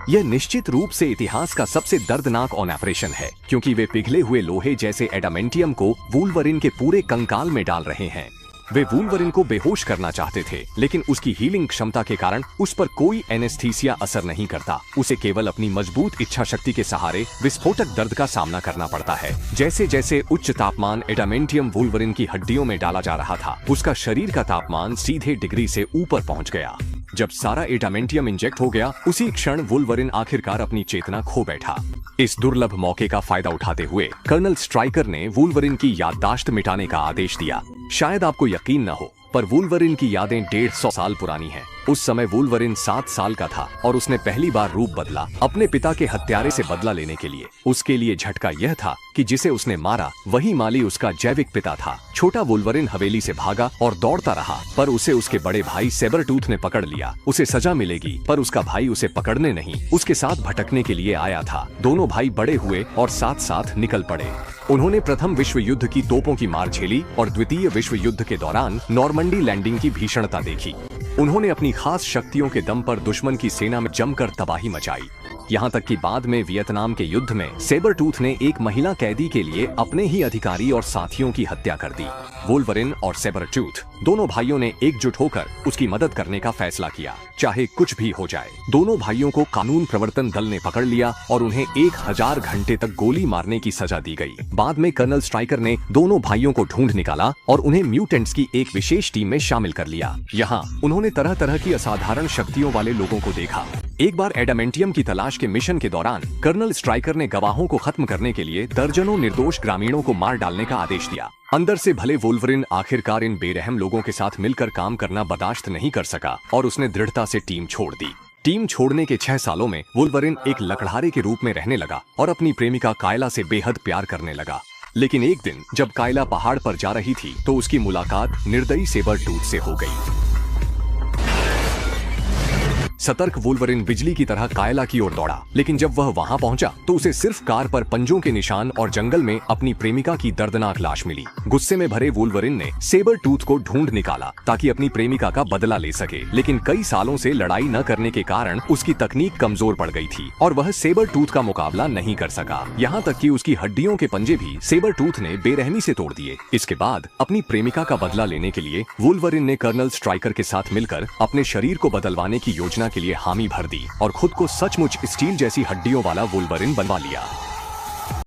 यह निश्चित रूप से इतिहास का सबसे दर्दनाक ऑपरेशन है, क्योंकि वे पिघले हुए लोहे जैसे एडामेंटियम को वुल्वरिन के पूरे कंकाल में डाल रहे हैं। वे वुल्वरिन को बेहोश करना चाहते थे, लेकिन उसकी हीलिंग क्षमता के कारण उस पर कोई एनेस्थीसिया असर नहीं करता। उसे केवल अपनी मजबूत इच्छा शक्ति के सहारे विस्फोटक दर्द का सामना करना पड़ता है। जैसे जैसे उच्च तापमान एडामेंटियम वुल्वरिन की हड्डियों में डाला जा रहा था, उसका शरीर का तापमान सीधे डिग्री से ऊपर पहुंच गया। जब सारा एडामेंटियम इंजेक्ट हो गया, उसी क्षण वुल्वरिन आखिरकार अपनी चेतना खो बैठा। इस दुर्लभ मौके का फायदा उठाते हुए कर्नल स्ट्राइकर ने वुल्वरिन की याददाश्त मिटाने का आदेश दिया। शायद आपको यकीन न हो, पर वुल्वरिन की यादें 150 साल पुरानी हैं। उस समय वुल्वरिन 7 साल का था और उसने पहली बार रूप बदला अपने पिता के हत्यारे से बदला लेने के लिए। उसके लिए झटका यह था कि जिसे उसने मारा वही माली उसका जैविक पिता था। छोटा वुल्वरिन हवेली से भागा और दौड़ता रहा, पर उसे उसके बड़े भाई सेबरटूथ ने पकड़ लिया। उसे सजा मिलेगी, पर उसका भाई उसे पकड़ने नहीं, उसके साथ भटकने के लिए आया था। दोनों भाई बड़े हुए और साथ साथ निकल पड़े। उन्होंने प्रथम विश्व युद्ध की तोपों की मार झेली और द्वितीय विश्व युद्ध के दौरान नॉर्मंडी लैंडिंग की भीषणता देखी। उन्होंने अपनी खास शक्तियों के दम पर दुश्मन की सेना में जमकर तबाही मचाई। यहाँ तक कि बाद में वियतनाम के युद्ध में सेबरटूथ ने एक महिला कैदी के लिए अपने ही अधिकारी और साथियों की हत्या कर दी। वुल्वरिन और सेबरटूथ दोनों भाइयों ने एकजुट होकर उसकी मदद करने का फैसला किया, चाहे कुछ भी हो जाए। दोनों भाइयों को कानून प्रवर्तन दल ने पकड़ लिया और उन्हें 1000 घंटे तक गोली मारने की सजा दी गई। बाद में कर्नल स्ट्राइकर ने दोनों भाइयों को ढूंढ निकाला और उन्हें म्यूटेंट्स की एक विशेष टीम में शामिल कर लिया। यहाँ उन्होंने तरह तरह की असाधारण शक्तियों वाले लोगों को देखा। एक बार एडामेंटियम की तलाश के मिशन के दौरान कर्नल स्ट्राइकर ने गवाहों को खत्म करने के लिए दर्जनों निर्दोष ग्रामीणों को मार डालने का आदेश दिया। अंदर से भले वुल्वरिन आखिरकार इन बेरहम लोगों के साथ मिलकर काम करना बर्दाश्त नहीं कर सका और उसने दृढ़ता से टीम छोड़ दी। टीम छोड़ने के 6 सालों में वुल्वरिन एक लकड़हारे के रूप में रहने लगा और अपनी प्रेमिका कायला से बेहद प्यार करने लगा। लेकिन एक दिन जब कायला पहाड़ पर जा रही थी तो उसकी मुलाकात निर्दयी सेबरटूथ से हो गई। सतर्क वुल्वरिन बिजली की तरह कायला की ओर दौड़ा, लेकिन जब वह वहां पहुंचा तो उसे सिर्फ कार पर पंजों के निशान और जंगल में अपनी प्रेमिका की दर्दनाक लाश मिली। गुस्से में भरे वुल्वरिन ने सेबरटूथ को ढूंढ निकाला ताकि अपनी प्रेमिका का बदला ले सके, लेकिन कई सालों से लड़ाई न करने के कारण उसकी तकनीक कमजोर पड़ गई थी और वह सेबरटूथ का मुकाबला नहीं कर सका। यहाँ तक कि उसकी हड्डियों के पंजे भी सेबरटूथ ने बेरहमी से तोड़ दिए। इसके बाद अपनी प्रेमिका का बदला लेने के लिए वुल्वरिन ने कर्नल स्ट्राइकर के साथ मिलकर अपने शरीर को बदलवाने की योजना के लिए हामी भर दी और खुद को सचमुच स्टील जैसी हड्डियों वाला वुल्वरिन बनवा लिया।